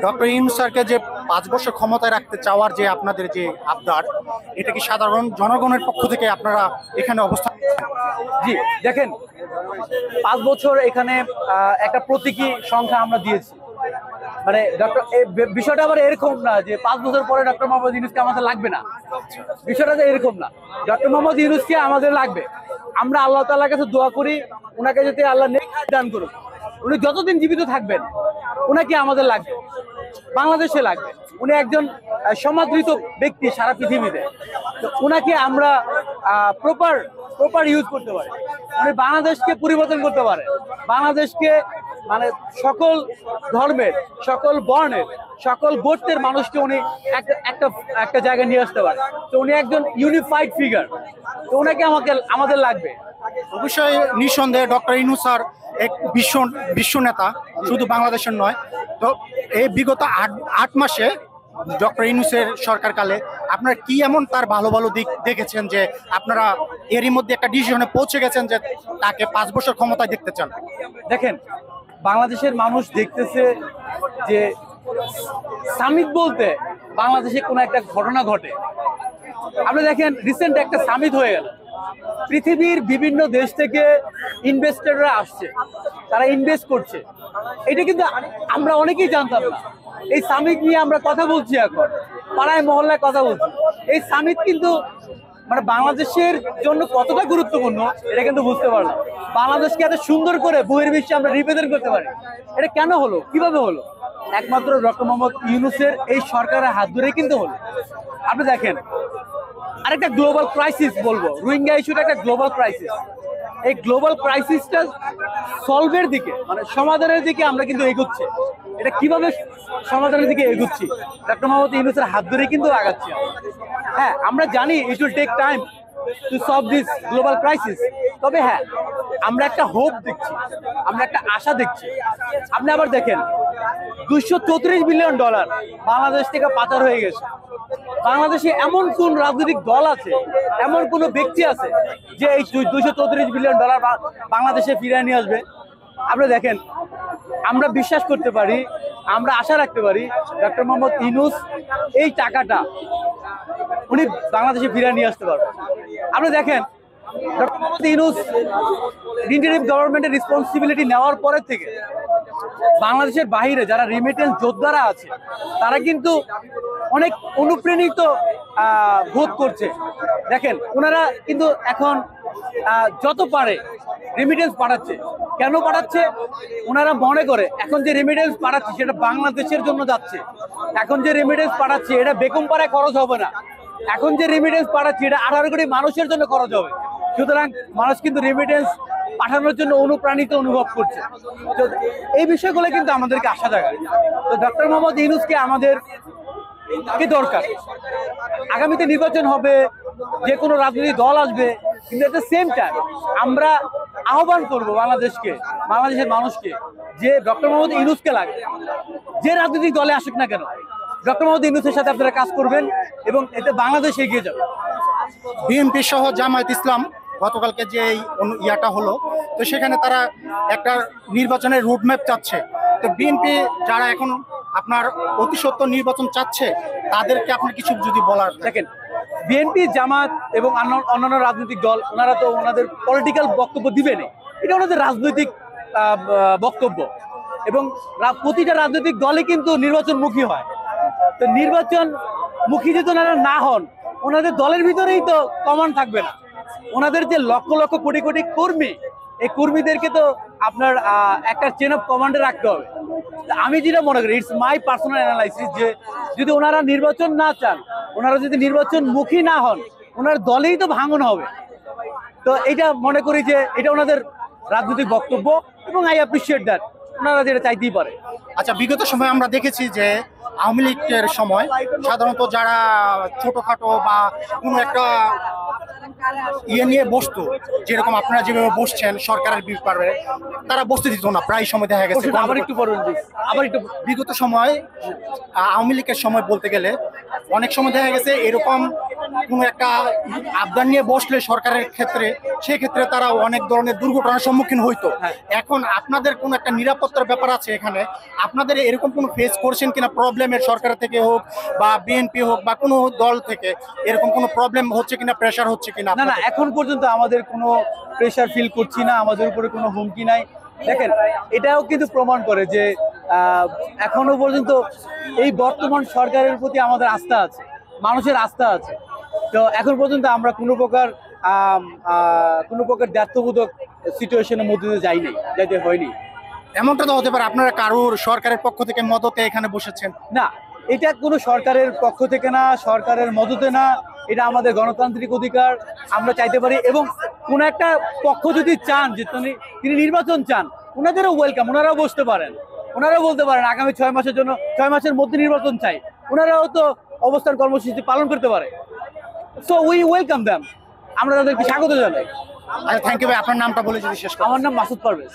Doctor Yunus স্যারকে যে 5 বছর ক্ষমতায় রাখতে চাওয়ার যে আপনাদের যে আবদার, এটা কি সাধারণ জনগণের পক্ষ থেকে আপনারা এখানে অবস্থান? জি দেখেন, 5 বছর এখানে একটা প্রতীকী সংখ্যা আমরা দিয়েছি। মানে ডক্টর বিষয়টা আবার এরকম না যে 5 বছর পরে ডক্টর মোহাম্মদ ইউনূসকে আমাদের লাগবে না। বিষয়টা তো এরকম না, ডক্টর মোহাম্মদ ইউনূসকে আমাদের লাগবে। আমরা আল্লাহ তাআলার কাছে দোয়া করি ওনাকে যাতে আল্লাহ নেক দান করুক। উনি যতদিন জীবিত থাকবেন ওনাকে আমাদের লাগবে, বাংলাদেশে লাগবে। উনি একজন সমাদৃত ব্যক্তি সারা পৃথিবীতে। তো ওনাকে আমরা প্রপার ইউজ করতে পারি। উনি বাংলাদেশকে পরিবর্তন করতে পারে, বাংলাদেশকে মানে সকল ধর্মের, সকল বর্ণের, সকল গোত্রের মানুষকে উনি একটা জায়গায় নিয়ে আসতে পারে। তো উনি একজন ইউনিফাইড ফিগার, তো ওনাকে আমাদের লাগবে। অবশ্যই নিঃসন্দেহে ডক্টর ইউনূস স্যার এক বিশ্ব নেতা, শুধু বাংলাদেশের নয়। তো এই বিগত 8 মাসে ডক্টর ইউনূসের সরকারকালে আপনারা কি এমন তার ভালো ভালো দিক দেখেছেন যে আপনারা এরই মধ্যে একটা ডিসিশনে পৌঁছে গেছেন যে তাকে 5 বছর ক্ষমতায় দেখতে চান? দেখেন, বাংলাদেশের মানুষ দেখতেছে যে সামিট বলতে বাংলাদেশে কোনো একটা ঘটনা ঘটে। আপনি দেখেন, রিসেন্ট একটা সামিট হয়ে গেল, পৃথিবীর বিভিন্ন দেশ থেকে ইনভেস্টররা আসছে, তারা ইনভেস্ট করছে। এটা কিন্তু আমরা অনেকেই জানতাম না। এই সামিট নিয়ে আমরা কথা বলছি, এখন পাড়ায় মহল্লায় কথা বলছি। এই সামিট কিন্তু মানে বাংলাদেশের জন্য কতটা গুরুত্বপূর্ণ এটা কিন্তু বুঝতে পারলাম। বাংলাদেশকে এত সুন্দর করে বহির্বিশ্বে আমরা রিপ্রেজেন্ট করতে পারি, এটা কেন হলো, কিভাবে হলো? একমাত্র ডক্টর মোহাম্মদ ইউনূসের এই সরকারের হাত ধরেই কিন্তু হলো। আপনি দেখেন, আরেকটা গ্লোবাল ক্রাইসিস বলবো, রোহিঙ্গা ইস্যুটা একটা গ্লোবাল ক্রাইসিস। এই গ্লোবাল ক্রাইসিসটা সলভের দিকে, মানে সমাধানের দিকে আমরা কিন্তু এগোচ্ছি। এটা কিভাবে সমাধানের দিকে এগোচ্ছি? ডক্টর মোহাম্মদ ইউনূসের হাত ধরে কিন্তু আগাচ্ছি। হ্যাঁ, আমরা জানি it will take time to solve this global crisis. তবে হ্যাঁ, আমরা একটা হোপ দেখছি, আমরা একটা আশা দেখছি। আপনি আবার দেখেন, $234 বিলিয়ন বাংলাদেশ থেকে পাচার হয়ে গেছে। বাংলাদেশে এমন কোন রাজনৈতিক দল আছে, এমন কোন ব্যক্তি আছে যে এই $234 বিলিয়ন বাংলাদেশে ফিরিয়ে নিয়ে আসবে? আপনি দেখেন, আমরা বিশ্বাস করতে পারি, আমরা আশা রাখতে পারি ডক্টর মোহাম্মদ ইউনূস এই টাকাটা উনি বাংলাদেশে ফিরিয়ে নিয়ে আসতে পারবেন। আপনি দেখেন, ডক্টর মোহাম্মদ ইউনূস ইন্টারিম গভর্নমেন্টের রেসপন্সিবিলিটি নেওয়ার পরের থেকে বাংলাদেশের বাইরে যারা রিমিটেন্স যোদ্ধারা আছে তারা কিন্তু অনেক অনুপ্রাণিত বোধ করছে। দেখেন, ওনারা কিন্তু এখন যত পারে রেমিটেন্স পাঠাচ্ছে। কেন পাঠাচ্ছে? ওনারা মনে করে এখন যে রেমিটেন্স পাঠাচ্ছে সেটা বাংলাদেশের জন্য যাচ্ছে। এখন যে রেমিটেন্স পাঠাচ্ছে এটা বেগমপাড়ায় খরচ হবে না। এখন যে রেমিটেন্স পাঠাচ্ছে এটা 18 কোটি মানুষের জন্য খরচ হবে। সুতরাং মানুষ কিন্তু রেমিটেন্স পাঠানোর জন্য অনুপ্রাণিত অনুভব করছে। তো এই বিষয়গুলো কিন্তু আমাদেরকে আশা জাগায়। তো ডক্টর মোহাম্মদ ইউনূসকে আমাদের কি দরকার? আগামীতে নির্বাচন হবে, যে কোনো রাজনৈতিক দল আসবে, কিন্তু এট দ্য সেম টাইম আমরা আহ্বান করব বাংলাদেশের মানুষকে যে ডক্টর মোহাম্মদ ইউনূসকে লাগে, যে রাজনৈতিক দলে আসুক না কেন, ডক্টর মোহাম্মদ ইউনূসের সাথে আপনারা কাজ করবেন এবং এতে বাংলাদেশ এগিয়ে যাবে। বিএনপি সহ জামায়াত ইসলাম গতকালকে যে ইয়াটা হলো, তো সেখানে তারা একটা নির্বাচনের রুটম্যাপ চাচ্ছে। তো বিএনপি যারা এখন আপনার অতি সত্বর নির্বাচন চাচ্ছে, তাদেরকে আপনি কিছু যদি বলার। দেখেন, বিএনপি, জামাত এবং অন্যান্য রাজনৈতিক দল ওনারা তো ওনাদের পলিটিক্যাল বক্তব্য দিবেন, এটা ওনাদের রাজনৈতিক বক্তব্য। এবং প্রতিটা রাজনৈতিক দলই কিন্তু নির্বাচনমুখী হয়। তো নির্বাচনমুখী যদি ওনারা না হন, ওনাদের দলের ভিতরেই তো কমান থাকবে না। ওনাদের যে লক্ষ লক্ষ কোটি কোটি কর্মী, এই কর্মীদেরকে তো আপনার একটা চেন অফ কমান্ডে রাখতে হবে। আমি যেটা মনে করি, ইটস মাই পার্সোনাল অ্যানালাইসিস, যে যদি ওনারা নির্বাচন না চান, ওনারা যদি নির্বাচনমুখী না হন, ওনার দলেই তো ভাঙন হবে। তো এটা মনে করি যে এটা ওনাদের রাজনৈতিক বক্তব্য এবং আই অ্যাপ্রিসিয়েট দ্যাট, ওনারা যেটা চাইতেই পারে। আচ্ছা, বিগত সময় আমরা দেখেছি যে আওয়ামী লীগের সময় সাধারণত যারা ছোটখাটো বা কোনো একটা ইয়ে নিয়ে বসতো, যেরকম আপনারা যেভাবে বসছেন সরকারের ব্যাপারে, তারা বসতে দিত না, প্রায় সময় দেখা গেছে। আবার একটু বিগত সময় আওয়ামী লীগের সময় বলতে গেলে অনেক সময় দেখা গেছে এরকম কোনো একটা আবদার নিয়ে বসলে সরকারের ক্ষেত্রে সেক্ষেত্রে তারা অনেক ধরনের দুর্ঘটনার সম্মুখীন হইতো। হ্যাঁ। এখন আপনাদের কোনো একটা নিরাপত্তার ব্যাপার আছে এখানে, আপনাদের এরকম কোনো ফেস করছেন কিনা প্রবলেমের, সরকার থেকে হোক বা বিএনপি হোক বা কোনো দল থেকে এরকম কোনো প্রবলেম হচ্ছে কিনা, প্রেশার হচ্ছে কিনা? না না, এখন পর্যন্ত আমাদের কোনো প্রেশার ফিল করছি না, আমাদের উপরে কোনো হুমকি নাই। দেখেন, এটাও কিন্তু প্রমাণ করে যে এখনো পর্যন্ত এই বর্তমান সরকারের প্রতি আমাদের আস্থা আছে, মানুষের আস্থা আছে। তো এখন পর্যন্ত আমরা কোনো প্রকার দ্ব্যর্থবোধক সিচুয়েশনের মধ্যে দিয়ে যাইতে হয়নি। এমনটা তো হতে পারে আপনারা কারোর সরকারের পক্ষ থেকে মদতে এখানে বসেছেন? না, এটা কোনো সরকারের পক্ষ থেকে না, সরকারের মদতে না, এটা আমাদের গণতান্ত্রিক অধিকার, আমরা চাইতে পারি। এবং কোন একটা পক্ষ যদি চান যে তিনি নির্বাচন চান, ওনাদেরও ওয়েলকাম, ওনারাও বসতে পারেন, ওনারাও বলতে পারেন আগামী 6 মাসের জন্য 6 মাসের মধ্যে নির্বাচন চাই, ওনারাও তো অবস্থান কর্মসূচি পালন করতে পারে। সো উই ওয়েলকাম দ্যাম, আমরা তাদেরকে স্বাগত জানাই। আচ্ছা, থ্যাংক ইউ ভাই। আপনার নামটা বলে যদি শেষ করেন। আমার নাম মাসুদ পারভেজ।